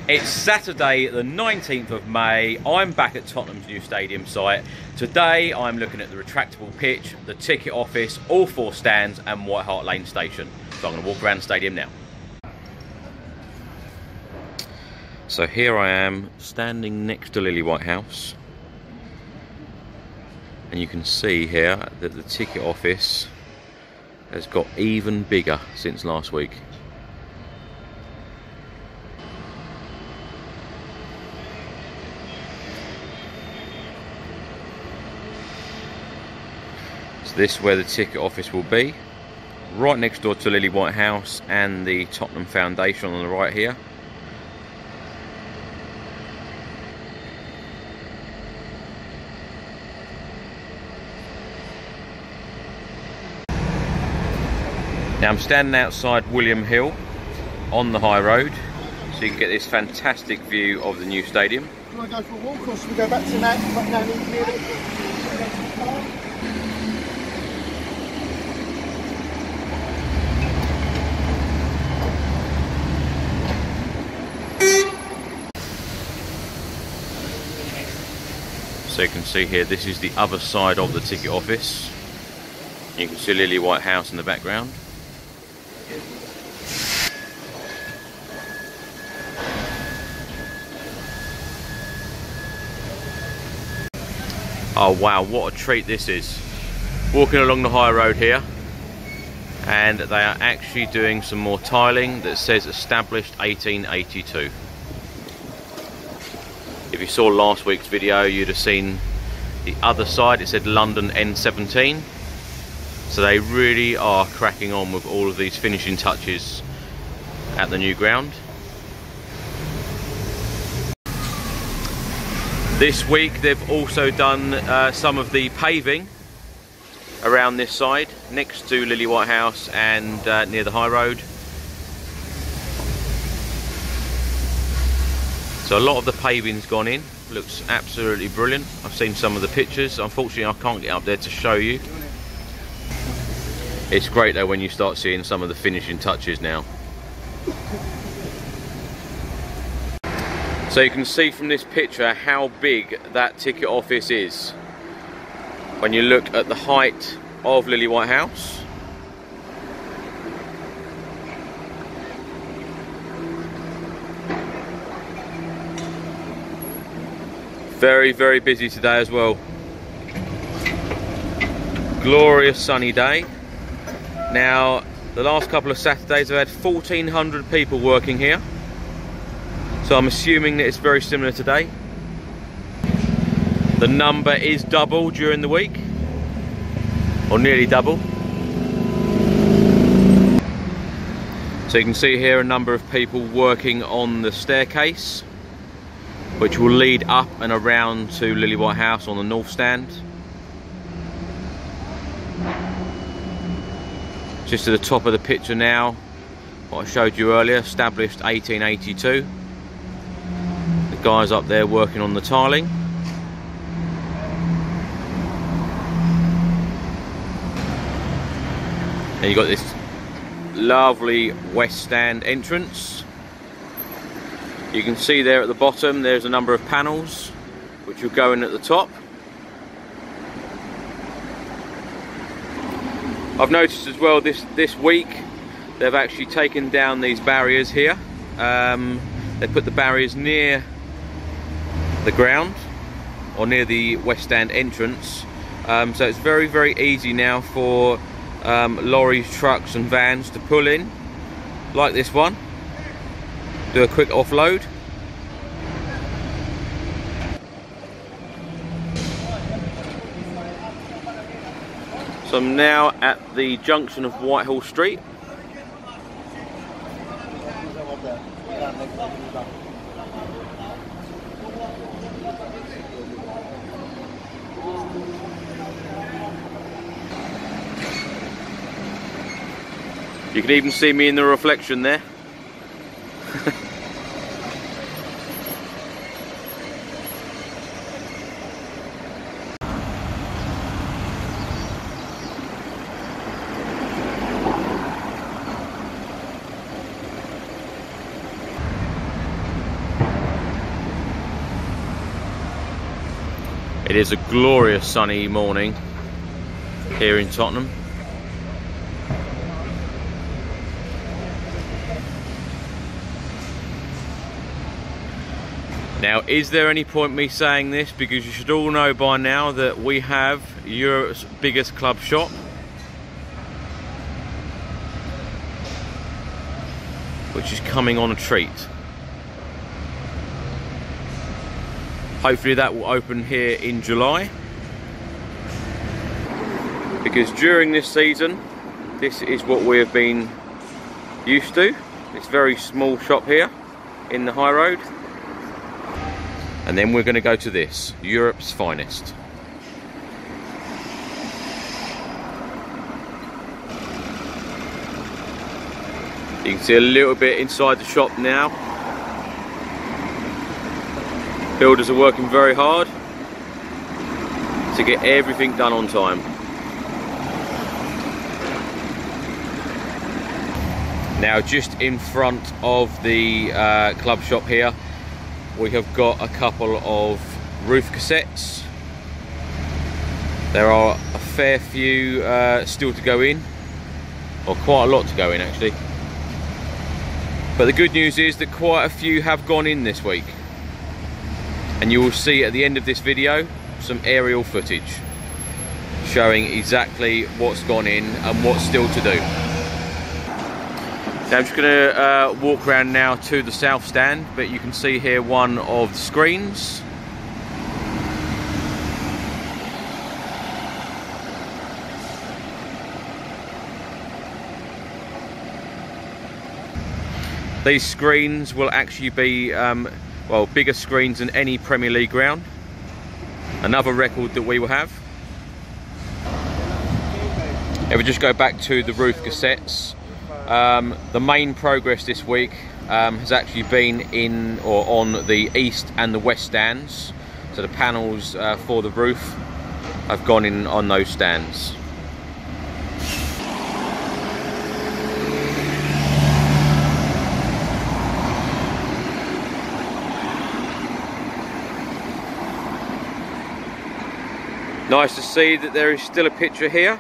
It's Saturday the 19th of May. I'm back at Tottenham's new stadium site. Today I'm looking at the retractable pitch, the ticket office, all 4 stands and White Hart Lane station. So I'm going to walk around the stadium now. So here I am standing next to Lily White House. And you can see here that the ticket office has got even bigger since last week. This is where the ticket office will be, right next door to Lily White House and the Tottenham Foundation on the right here. Now I'm standing outside William Hill on the high road, so you can get this fantastic view of the new stadium. Do you want to go for a walk, or should we go back to that? So you can see here, this is the other side of the ticket office. You can see Lily White House in the background. Oh wow, what a treat this is. Walking along the high road here, and they are actually doing some more tiling that says established 1882. If you saw last week's video, you'd have seen the other side, it said London N17. So they really are cracking on with all of these finishing touches at the new ground. This week they've also done some of the paving around this side, next to Lily White House and near the high road. So a lot of the paving's gone in, looks absolutely brilliant. I've seen some of the pictures, unfortunately I can't get up there to show you. It's great though when you start seeing some of the finishing touches now. So you can see from this picture how big that ticket office is. When you look at the height of Lily White House. Very, very busy today as well. Glorious sunny day. Now, the last couple of Saturdays I've had 1,400 people working here. So I'm assuming that it's very similar today. The number is double during the week, or nearly double. So you can see here a number of people working on the staircase, which will lead up and around to Lily White House on the north stand. Just to the top of the picture now, what I showed you earlier, established 1882. The guys up there working on the tiling. And you've got this lovely west stand entrance. You can see there at the bottom there's a number of panels which will go in at the top. I've noticed as well this week they've actually taken down these barriers here. They put the barriers near the ground or near the west stand entrance, so it's very, very easy now for lorries, trucks and vans to pull in like this one, do a quick offload. So I'm now at the junction of Whitehall Street. You can even see me in the reflection there. It is a glorious sunny morning here in Tottenham. Now, is there any point me saying this? Because you should all know by now that we have Europe's biggest club shop. Which is coming on a treat. Hopefully that will open here in July. Because during this season, this is what we have been used to. This very small shop here in the high road. And then we're going to go to this, Europe's finest. You can see a little bit inside the shop now. Builders are working very hard to get everything done on time. Now, just in front of the club shop here, we have got a couple of roof cassettes. There are a fair few still to go in, or quite a lot to go in actually. But the good news is that quite a few have gone in this week. And you will see at the end of this video some aerial footage showing exactly what's gone in and what's still to do. Now I'm just going to walk around now to the south stand, but you can see here one of the screens. These screens will actually be well, bigger screens than any Premier League ground. Another record that we will have. If we just go back to the roof cassettes, the main progress this week has actually been in or on the east and the west stands. So the panels for the roof have gone in on those stands. Nice to see that there is still a picture here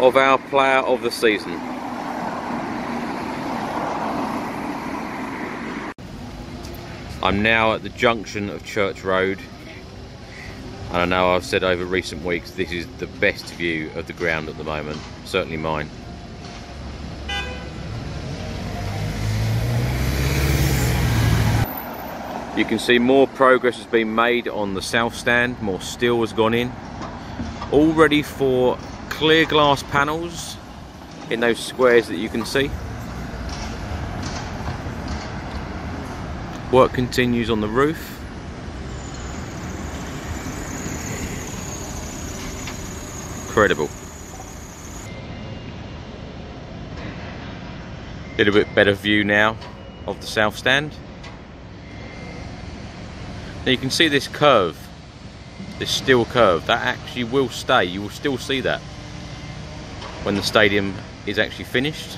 of our player of the season. I'm now at the junction of Church Road, and I know I've said over recent weeks this is the best view of the ground at the moment, certainly mine. You can see more progress has been made on the south stand, more steel has gone in. All ready for clear glass panels in those squares that you can see. Work continues on the roof. Incredible. A little bit better view now of the south stand. Now you can see this curve, this steel curve, that actually will stay. You will still see that when the stadium is actually finished.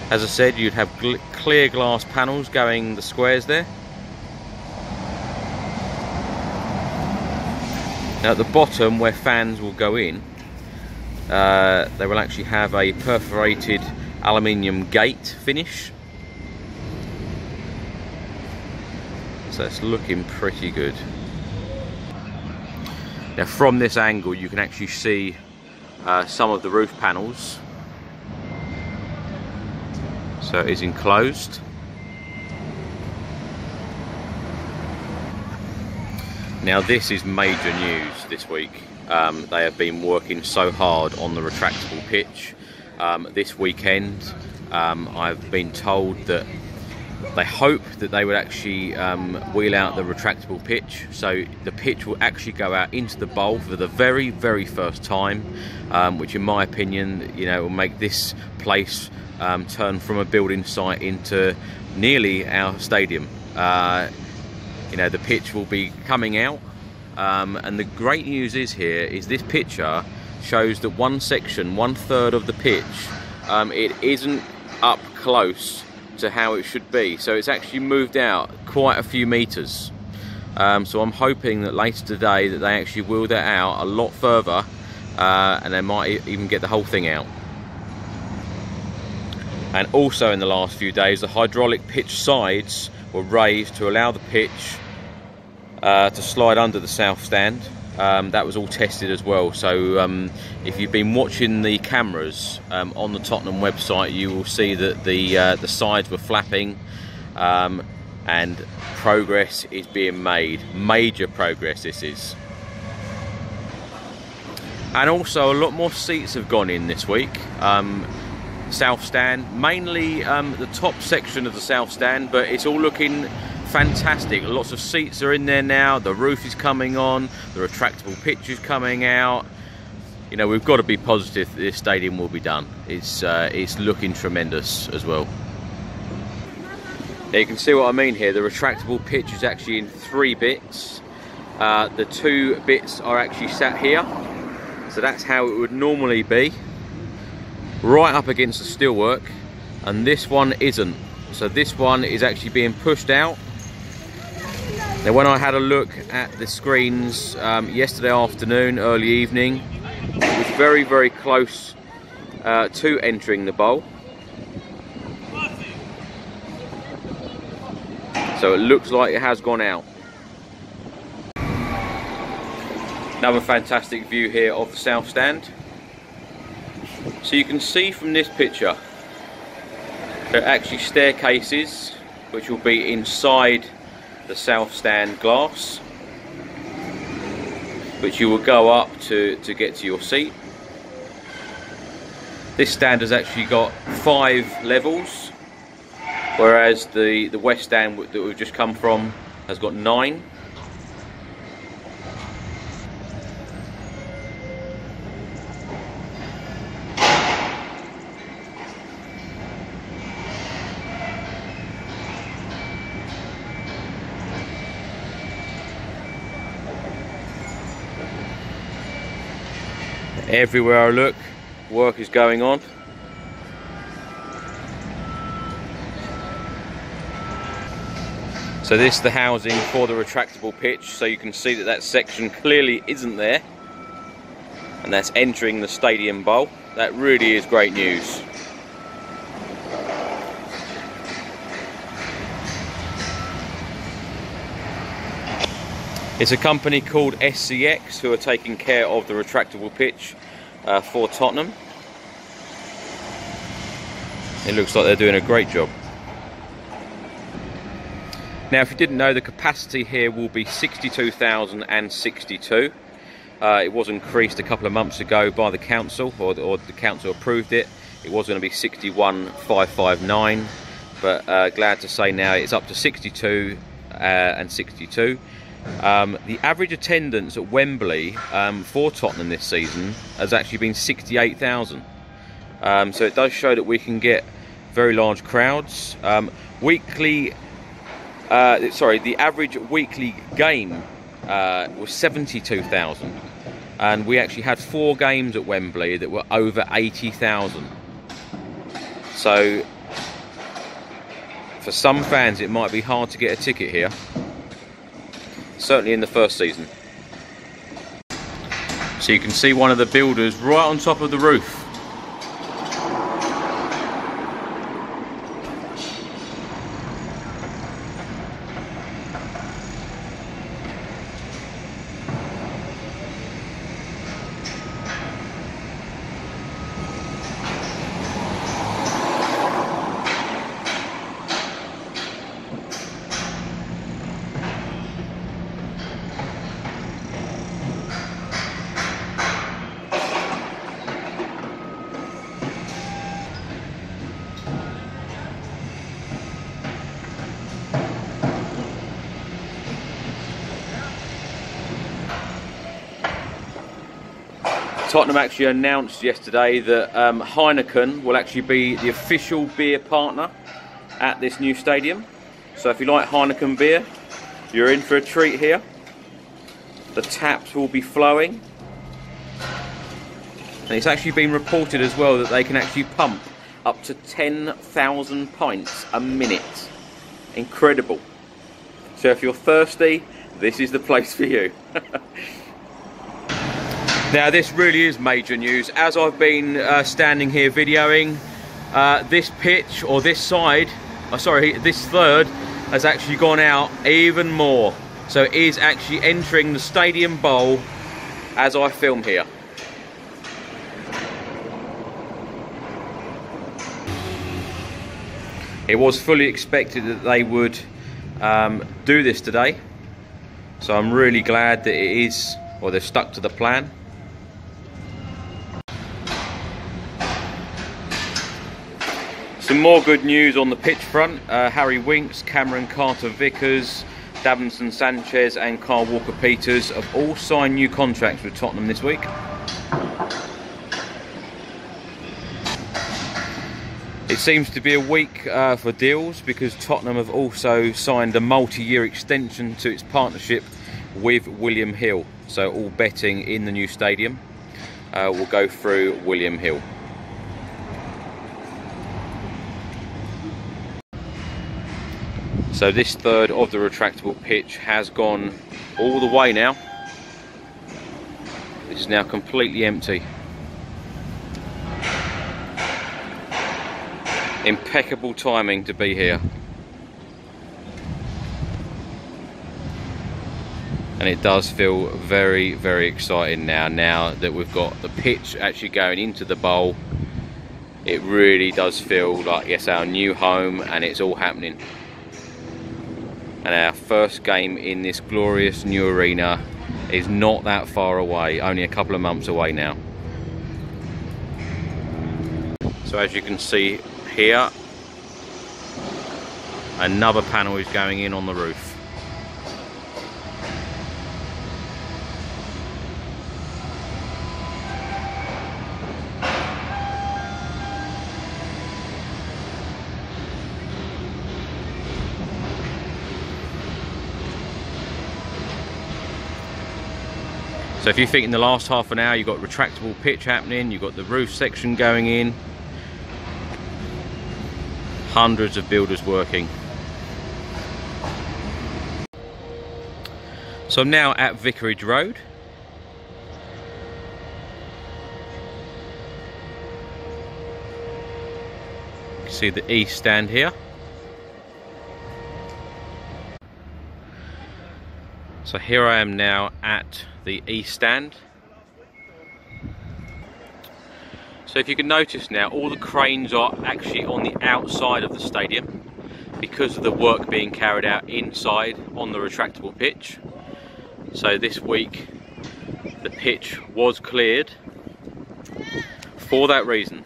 As I said, you'd have clear glass panels going the squares there. Now at the bottom where fans will go in, they will actually have a perforated aluminium gate finish. So it's looking pretty good. Now from this angle you can actually see some of the roof panels. So it is enclosed. Now this is major news this week. They have been working so hard on the retractable pitch. This weekend I've been told that they hope that they would actually wheel out the retractable pitch, so the pitch will actually go out into the bowl for the very, very first time, which in my opinion, you know, will make this place turn from a building site into nearly our stadium. You know, the pitch will be coming out, and the great news is here is this picture shows that one section, 1/3 of the pitch, it isn't up close to how it should be, so it's actually moved out quite a few meters. So I'm hoping that later today that they actually wheel that out a lot further, and they might even get the whole thing out. And also in the last few days, the hydraulic pitch sides were raised to allow the pitch to slide under the south stand. That was all tested as well. So if you've been watching the cameras on the Tottenham website, you will see that the sides were flapping, and progress is being made. Major progress this is. And also a lot more seats have gone in this week. South stand, mainly the top section of the south stand, but it's all looking fantastic. Lots of seats are in there now. The roof is coming on. The retractable pitch is coming out. You know, we've got to be positive that this stadium will be done. It's looking tremendous as well. Now you can see what I mean here. The retractable pitch is actually in 3 bits. The 2 bits are actually sat here, so that's how it would normally be, right up against the steelwork, and this one isn't. So this one is actually being pushed out. Now when I had a look at the screens yesterday afternoon, early evening, it was very, very close to entering the bowl. So it looks like it has gone out. Another fantastic view here of the south stand. So you can see from this picture, there are actually staircases which will be inside the south stand glass, which you will go up to get to your seat. This stand has actually got 5 levels, whereas the west stand that we've just come from has got 9. Everywhere I look, work is going on. So this is the housing for the retractable pitch, so you can see that that section clearly isn't there, and that's entering the stadium bowl. That really is great news. It's a company called SCX who are taking care of the retractable pitch for Tottenham. It looks like they're doing a great job. Now, if you didn't know, the capacity here will be 62,062. It was increased a couple of months ago by the council, or the council approved it. It was going to be 61,559, but glad to say now it's up to 62 and 62. The average attendance at Wembley for Tottenham this season has actually been 68,000. So it does show that we can get very large crowds. The average weekly game was 72,000, and we actually had 4 games at Wembley that were over 80,000. So for some fans it might be hard to get a ticket here, certainly in the first season. So you can see one of the builders right on top of the roof. Tottenham actually announced yesterday that Heineken will actually be the official beer partner at this new stadium. So if you like Heineken beer, you're in for a treat here. The taps will be flowing. And it's actually been reported as well that they can actually pump up to 10,000 pints a minute. Incredible. So if you're thirsty this is the place for you. Now this really is major news. As I've been standing here videoing, this pitch, or this side, this third has actually gone out even more. So it is actually entering the stadium bowl as I film here. It was fully expected that they would do this today. So I'm really glad that it is, or they've stuck to the plan. Some more good news on the pitch front. Harry Winks, Cameron Carter-Vickers, Davinson Sanchez and Kyle Walker-Peters have all signed new contracts with Tottenham this week. It seems to be a week for deals, because Tottenham have also signed a multi-year extension to its partnership with William Hill. So all betting in the new stadium will go through William Hill. So this third of the retractable pitch has gone all the way now. This is now completely empty. Impeccable timing to be here. And it does feel very, very exciting now that we've got the pitch actually going into the bowl. It really does feel like it's our new home and it's all happening. And our first game in this glorious new arena is not that far away, only a couple of months away now. So as you can see here, another panel is going in on the roof. So if you think in the last half an hour you've got retractable pitch happening, you've got the roof section going in, hundreds of builders working. So I'm now at Vicarage Road. You can see the east stand here. So here I am now at the east stand. So if you can notice now, all the cranes are actually on the outside of the stadium because of the work being carried out inside on the retractable pitch. So this week the pitch was cleared for that reason.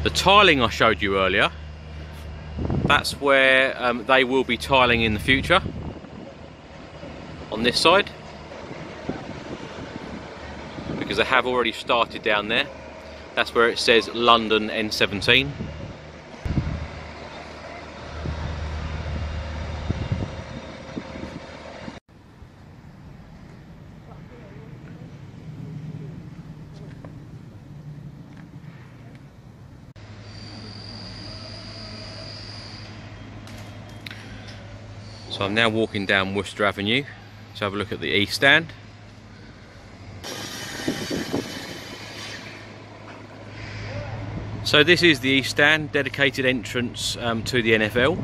The tiling I showed you earlier, that's where they will be tiling in the future. On this side, because I have already started down there. That's where it says London N17. So I'm now walking down Worcester Avenue to have a look at the east stand. So this is the east stand, dedicated entrance to the NFL.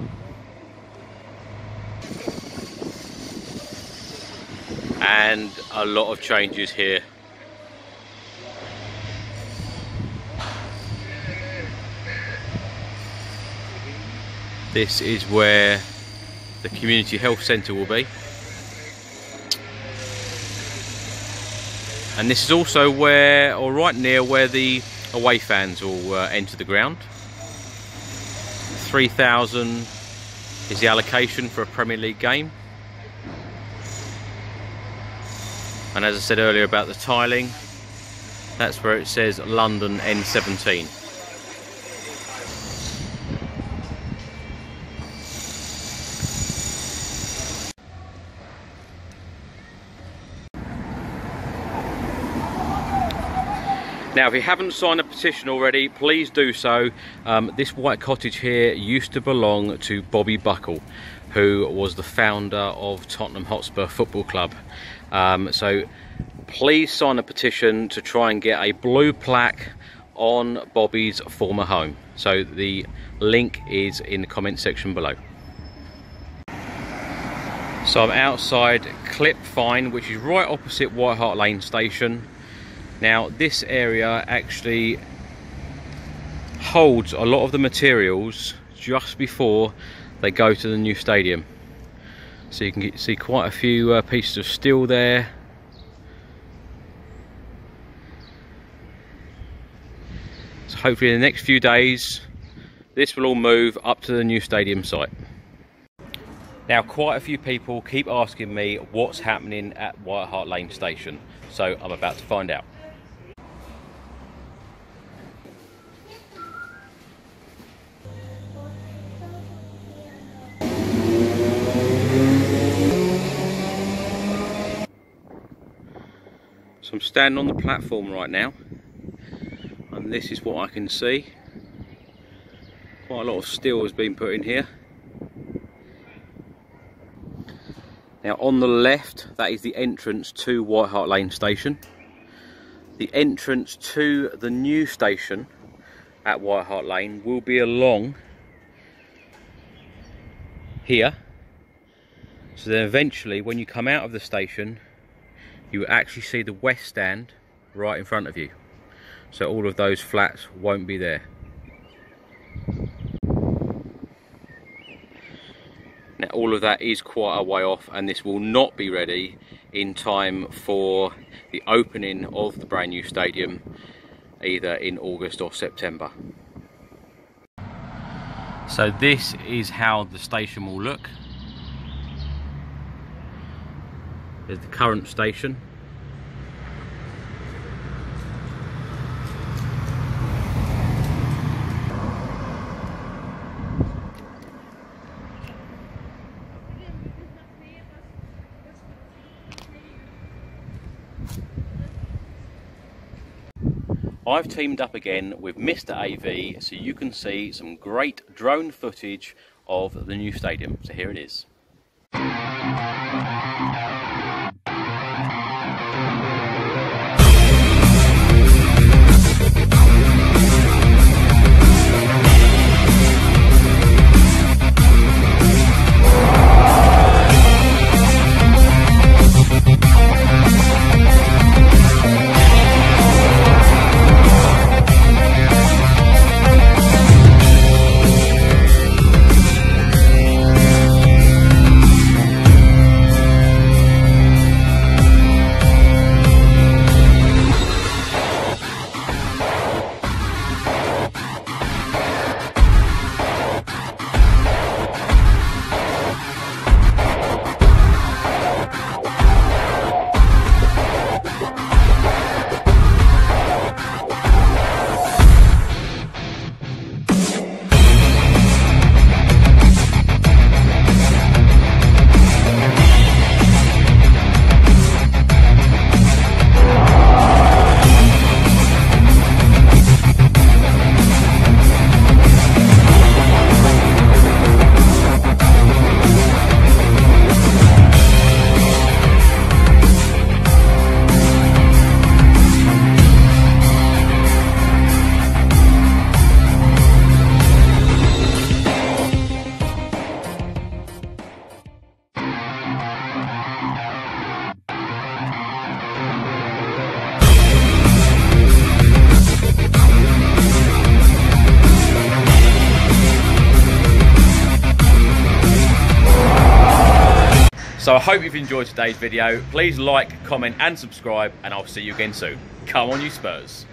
And a lot of changes here. This is where the community health centre will be. And this is also where, or right near where, the away fans will enter the ground. 3,000 is the allocation for a Premier League game. And as I said earlier about the tiling, that's where it says London N17. Now, if you haven't signed a petition already, please do so. This white cottage here used to belong to Bobby Buckle, who was the founder of Tottenham Hotspur Football Club. So please sign a petition to try and get a blue plaque on Bobby's former home. So the link is in the comment section below. So I'm outside Clip Fine, which is right opposite White Hart Lane station. Now this area actually holds a lot of the materials just before they go to the new stadium. So you can see quite a few pieces of steel there. So hopefully in the next few days this will all move up to the new stadium site. Now, quite a few people keep asking me what's happening at White Hart Lane station, so I'm about to find out. So I'm standing on the platform right now, and this is what I can see. Quite a lot of steel has been put in here. Now on the left, that is the entrance to White Hart Lane station. The entrance to the new station at White Hart Lane will be along here. So then eventually when you come out of the station, you will actually see the West Stand right in front of you. So all of those flats won't be there. Now all of that is quite a way off, and this will not be ready in time for the opening of the brand new stadium, either in August or September. So this is how the station will look. There's the current station. I've teamed up again with Mr. AV so you can see some great drone footage of the new stadium. So here it is. So I hope you've enjoyed today's video. Please like, comment and subscribe, and I'll see you again soon. Come on you Spurs.